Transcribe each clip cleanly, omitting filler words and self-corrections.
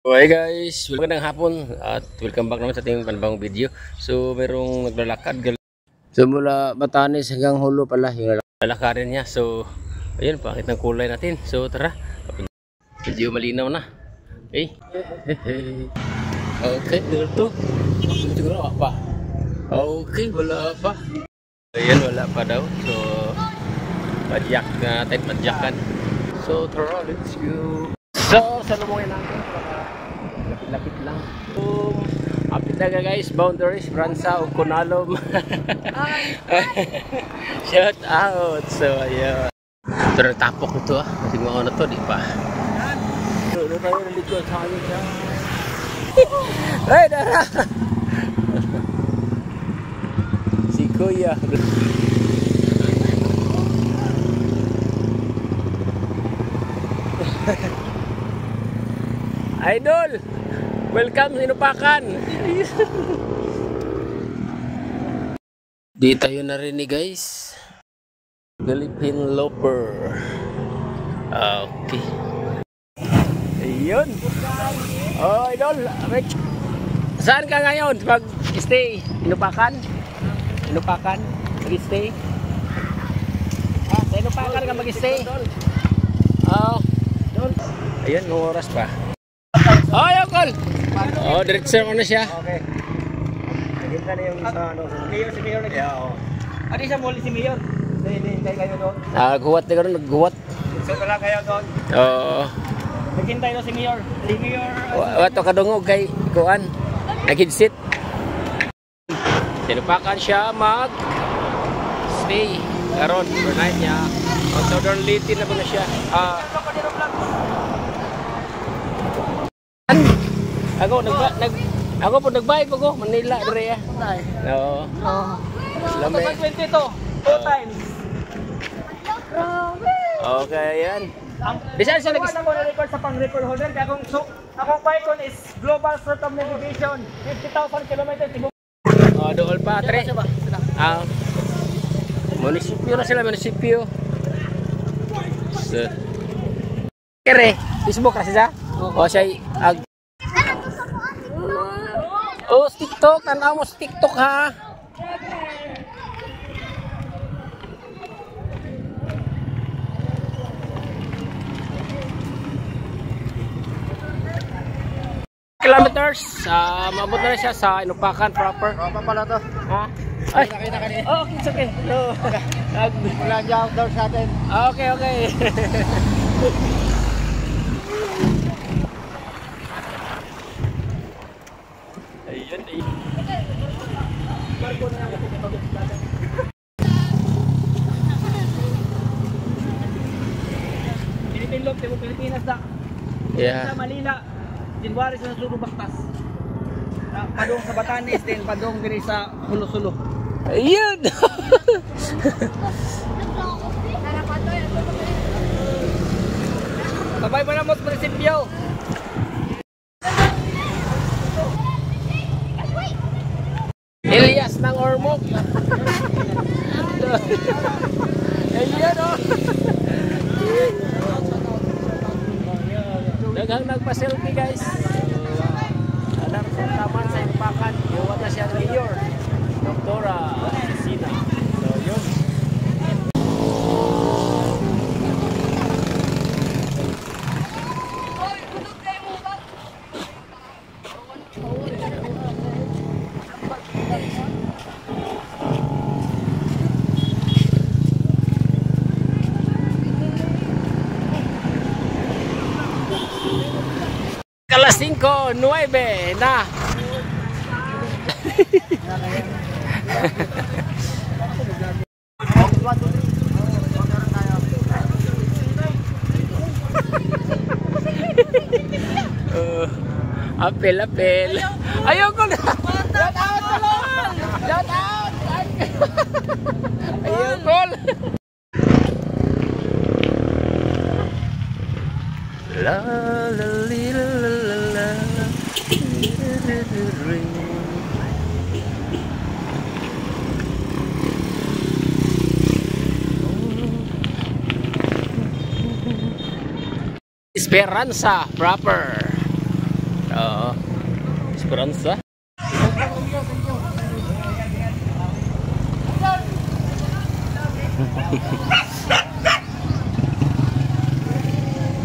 Hi guys, magandang hapon at welcome back naman sa ating panibagong video. So mayroong naglalakad. So mula Batanes hanggang Hulo pala yung lalakarin niya. So ayun, pakit ng kulay natin. So tara, medyo malinaw na. Okay. Okay, dito. Siguro pa. Okay, wala pa. Ayan, wala pa daw. So padyak na tayo, padyakan. So tara, let's go. So salubungin natin. Lapit lang. So, apit na guys, boundaries, Bransa o Kunalom. Shout out. So, ayan. Ito na tapok ito ah. Kasi mga ano to, di pa. Ito tayo nalikod sa kanya siya. Ay, dara! Si Kuya. Idol! Welcome sa Inupakan. Di tayo narinig guys. Philippine Loper. Okay. Ayun. Oh, idol. Saan ka ngayon? Mag-stay? Inupakan? Inupakan? Mag-stay? Sa Inupakan ka mag-stay? Oh. Ayun, ng oras pa. Oh, Yokol! Oh, diretso ko na siya. Okay. Naging na yung sa ano. Si Mayor nag- Yeah, oo. Ano siya muli si Mayor? Hindi kayo doon. Guwat na gano'n, nagguwat. So pala kayo doon. Oo. Naghintay doon si Mayor. Si Mayor. Wato kadungog kay Kuan. Nag-headset. Sinupakan siya mag-stay. Karon, overnight niya. Ang Southern Leyte na ba na siya? Ako po nagbayad po ko Manila dire. Oo. Oh. Lami. 22. 2 times. Okay, yan. Bisan sa nag-record sa pang-record holder kaya akong Python is Global Sort of Navigation 50,000 kilometers. Dool pa, tre. Munisipyo na sila, munisipyo. Kere, Facebook kasi siya? O siya oh, TikTok, tanaw mo sa TikTok ha. Kilometers, maabot na siya sa Inupakan proper. Proper pala to. Ha? Ay, Nakita ka niya. oh, it's okay. No. Wala niya outdoor sa atin. Okay, okay. Ayun, ayun. Philippine Loop, Pilipinas na. Yeah. Sa Manila, January sa Sulu Baktas. Padong sa Batanes din, padong diri sa Hulo-Sulo. Ayun. Babay mo na mo sa prinsipyo. Elias ng Ormoc. Ayun oh. Daghang nagpa-selfie guys. Alam sa taman sa Inupakan. Iwan na siya mayor. Doktora Sina. So yun. Alas 5:09 na. Apel. Ayoko na. Shout out tulong. Shout out. Ayoko. La la la la la. Esperanza proper. Esperanza.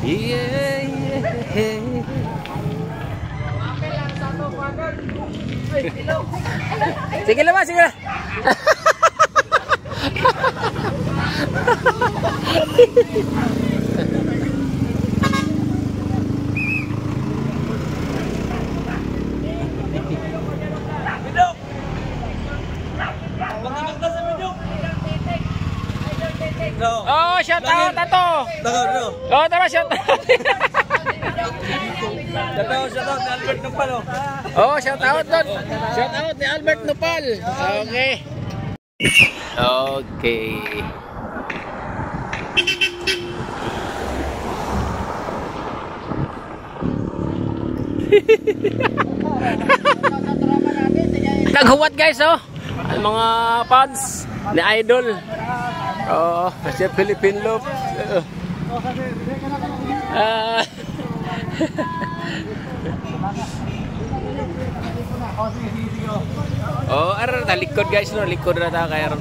Yeah, yeah. Sige lang ba, sige lang. Oh, shout out ato. Oh, tara shout out. Shout out ni Albert Nopal. Oh, shout out doon. Shout out ni Albert Nopal. Okay. Okay. Naghuwat guys, oh. Ang mga fans ni Idol. Oh, kasi Philippine Love. Oh, ara likod guys, no, likod na ta kay aron.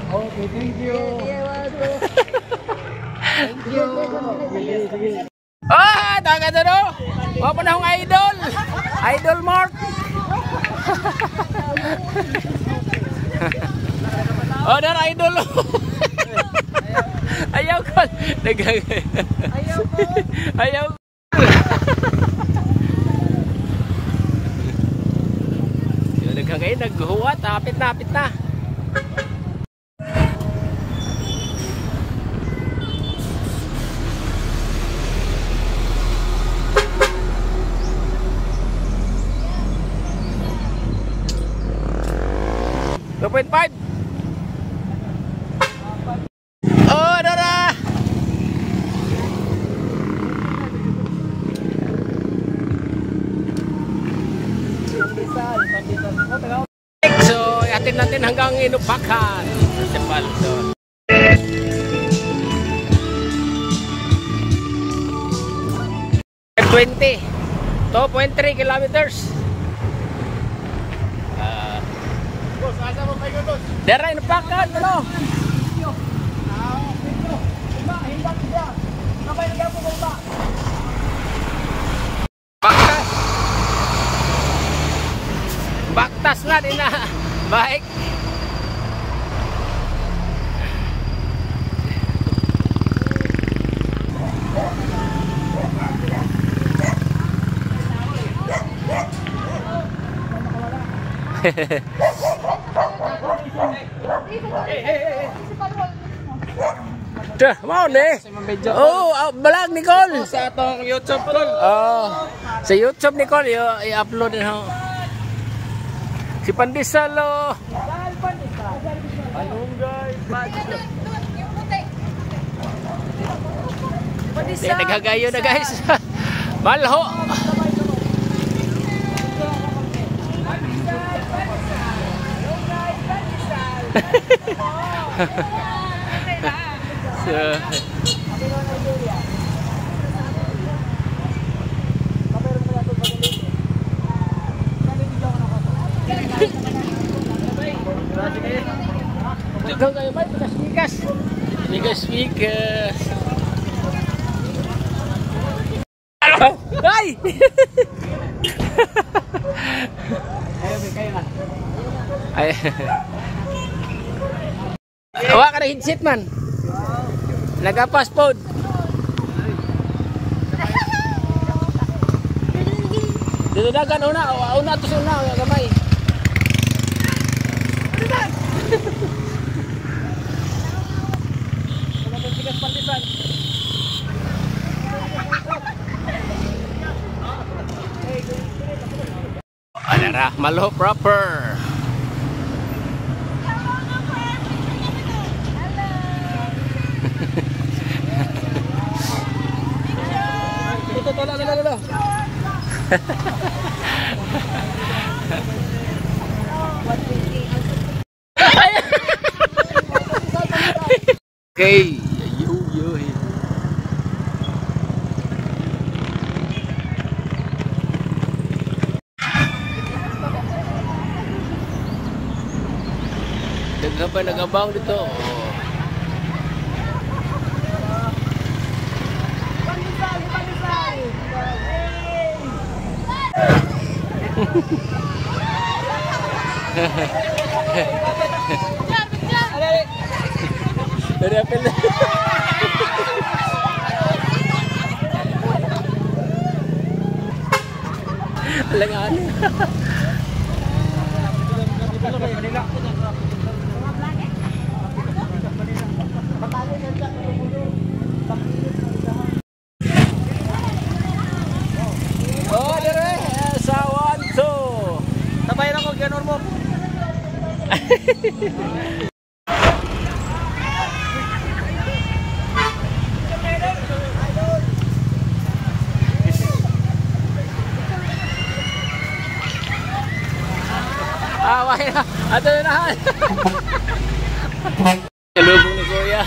Okay, thank you. Thank you. Ah, taga do. Mo pa na hong Idol. Idol Mark. Oh, dar Idol. Ayaw ko. Ayaw ko. Ayaw. Nagkagay naghuwat, apit na. $2.5. Oh, Dora. So, atin natin hanggang Inupakan. Sepal doon. 20. 2.3 kilometers. Boss, asa mo kayo doon? Dara Inupakan, ano? Himbat siya. Sabay na po ba? Baktas. Baktas na din na. Baik. Dah, mau nih. Oh, balag Nicole. Sa atong YouTube tol. Oh, sa YouTube Nicole i-upload na. Si Pandesal oh. Anong guys? Nagagayo na guys. Malho. Ikaw kayo ba? Migas. Ay! Ay. Awa ka na headset man. Nagapas pod. Dito dagan una to una gamay. Alara, Malho proper. Tolong. Okay, yo. Daghan pa nag-abang dito. Oh. Dari apel. Langan. Oh, dire sa 1-2. Tabay lang ko ganun mo. Away na. Ato na. Kalubong ni Kuya.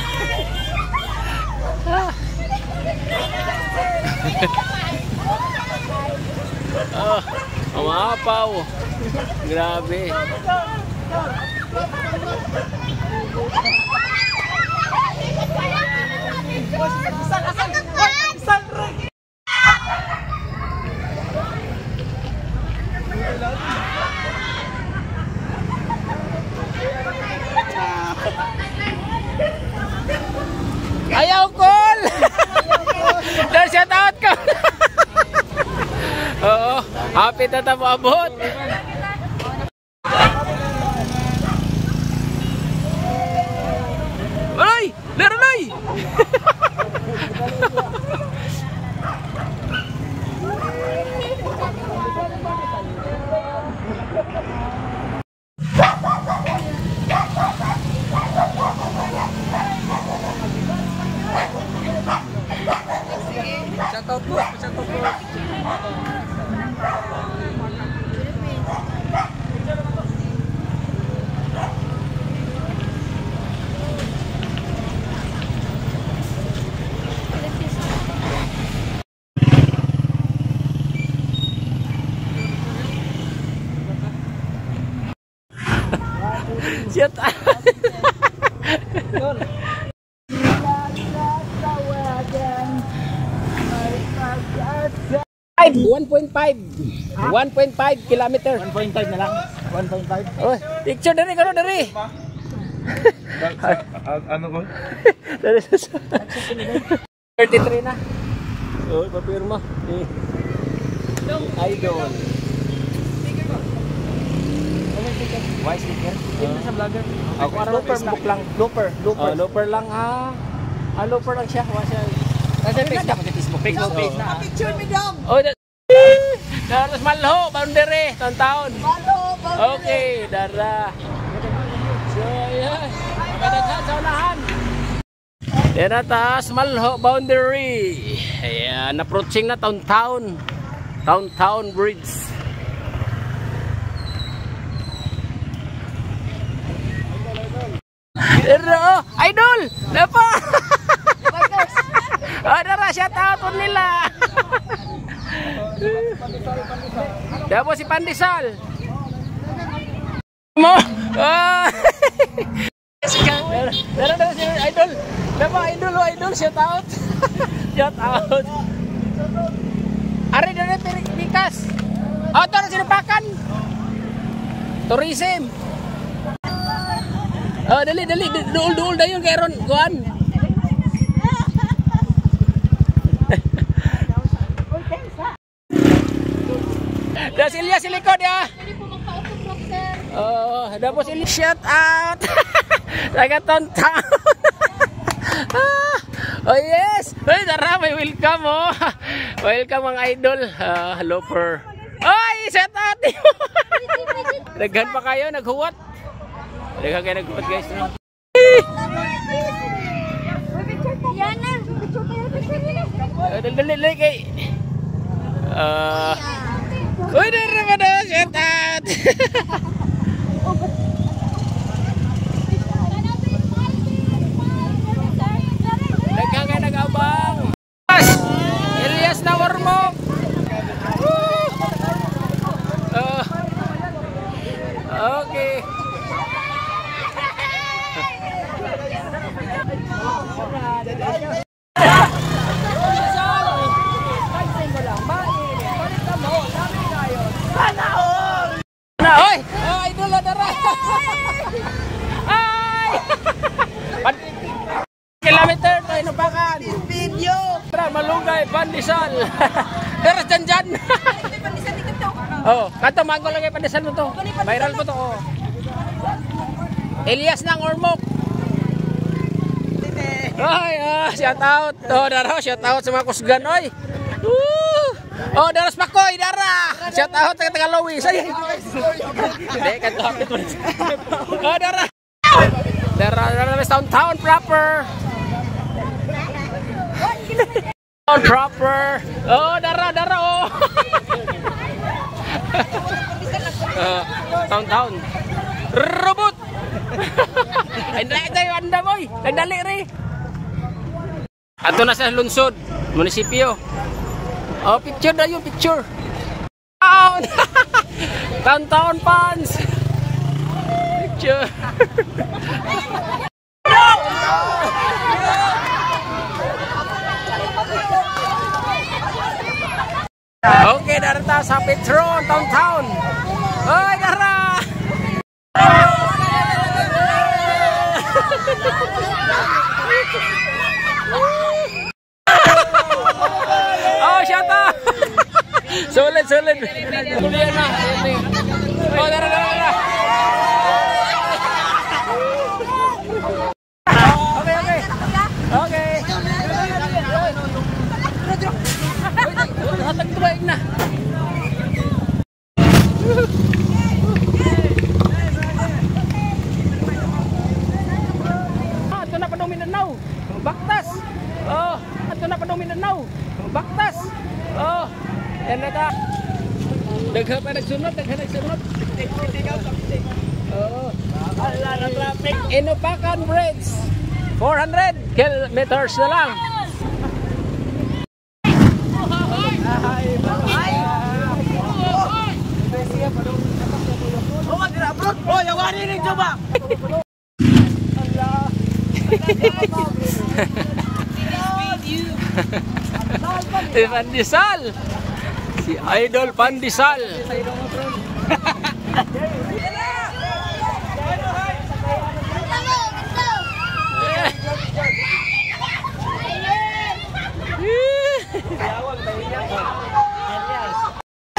Oh, umapaw. Grabe. Ayaw call. Dan shout out ko. Oo, happy na tamo abot. Ay, laranay. Shoutout po. Shoutout po. Shout out. 1.5 kilometer. 1.5 na lang. 1.5. Oh, picture dari karo dari. Ano ko? Dari sa 33 na. Oh, papirma. Idol. Why sticker? Hindi sa vlogger. Ako ara Facebook lang. Looper. Looper lang ha. Looper lang siya. Wa siya. Kasi Facebook page na. Picture me dog. Oh, daras malho, boundary, taon-taon. Malo, Okay, dara. So, yeah. Kadaghan sa unahan. Yan na taas, malho, boundary. Ayan, approaching na taon-taon. Taon-taon bridge. Pero, idol! Napa! Oh, dara, shout out nila. Dabo si Pandesal. Mo. Dara si idol. Dabo idol shout out. Shout out. Ari dere Pikas. Oh, tara sinapakan. Tourism. Oh, dali duul dayon kay ron kuan. Dah Silya si likod ya. Oh, dah bos ini shout out. Laga tonton. Oh yes. Hey, tara may welcome oh. Welcome ang idol. Looper. Oy, shout out. Daghan pa kayo naghuwat. Daghan kayo naghuwat guys. Dali kay. Uy, naman na, shout out! Nagkagay nag-abang! Elias na warmok! Okay. pandesal. Pero dyan. Oh, kanto mango lagi pandesal mo to. Viral po to. Oh. Elias ng Ormoc. Ay, shout out. Oh, dara, shout out sa mga kusgan oy. Oh, Daras Pakoy, Dara. Shout out sa Tagalawis. Ay. Dek kan hapit mo. Oh, Dara. Dara Town proper. Town proper. Oh, Dara oh. Town. Robot. Ay tayo anda boy. Nagdali ri. Ato na sa lungsod, munisipyo. Oh, picture na yung picture. Town fans. Picture. Okay, darata sa Petron, town. Oy, dara. Oh, shout out. Solid. Kuliah na. Oh, dara. Okay. Hatag tubaig na. Ato na padong Mindanao. Baktas. Oh, ato na padong Mindanao. Baktas. Oh, yan na ta. Daghan pa nagsunod. Oh, ala na traffic. Inupakan Bridge. 400 kilometers na lang. Oh, yawari rin coba. Pandesal. Si Idol Pandesal.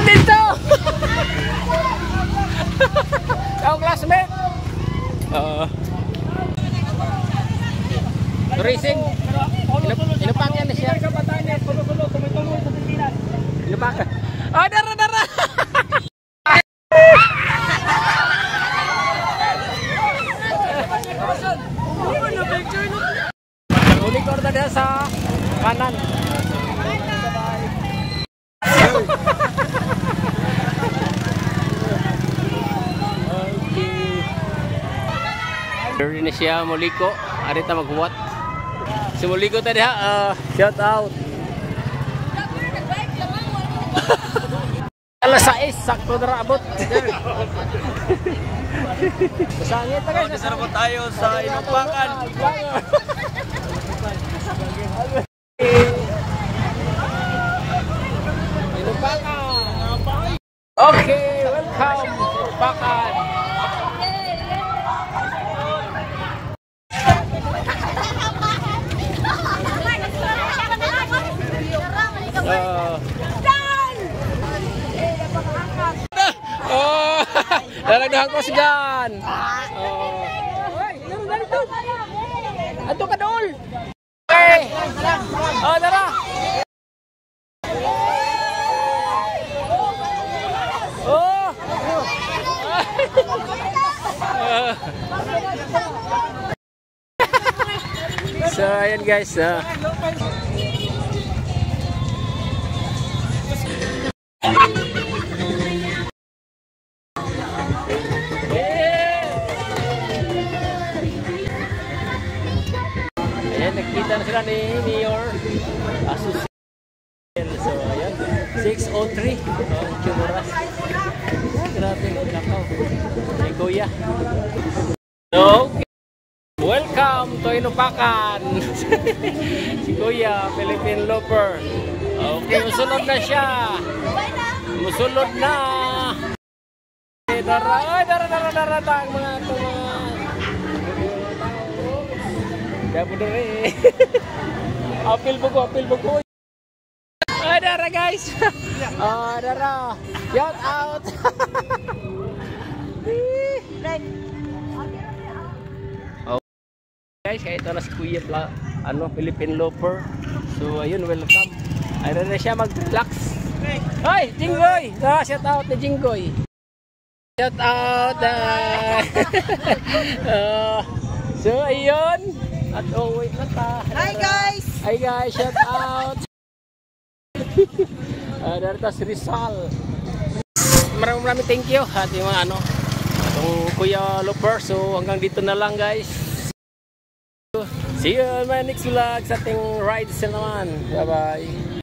Dito. Kau classmate. Racing. Inupang yan siya. Inupang. Oh, dara. Ulikor tadi sa kanan. Dari na siya Moliko, arita maghuwat. Si Moliko tadi shout out. Alas 6 sakto dara abot. Sangit ta guys, nasarap tayo sa Inupakan. Inupakan. Okay, welcome Inupakan. Oh, dalagdahan ko sigan. Oh. Hoy, dito. Ato ka dol. Okay. Oh, dara. Oh. So, ayan guys. Nakita na sila ni Mayor Asus. So ayan, 603 Chumuras. Grabe, nakaw. Ay kuya. So, welcome to Inupakan. Si Kuya, Philippine Loper. Okay, musunod na siya. Musunod na. Dara tang mga Kaya po doon eh. Apil po ko. Ay, dara guys. Oh, dara. Shout out. Oh, guys, kaya ito na si Kuya Philippine Loper. So, ayun, welcome. Ayun na siya mag-relax. Ay, Jinggoy! Shout out ni Jinggoy. Shout out. So, ayun. At wait na ta. Hi guys! Hi guys, shout out. Darito si Rizal. Maraming thank you at yung itong Kuya Loper. So hanggang dito na lang guys. See you in my next vlog sa ating rides naman. Bye bye.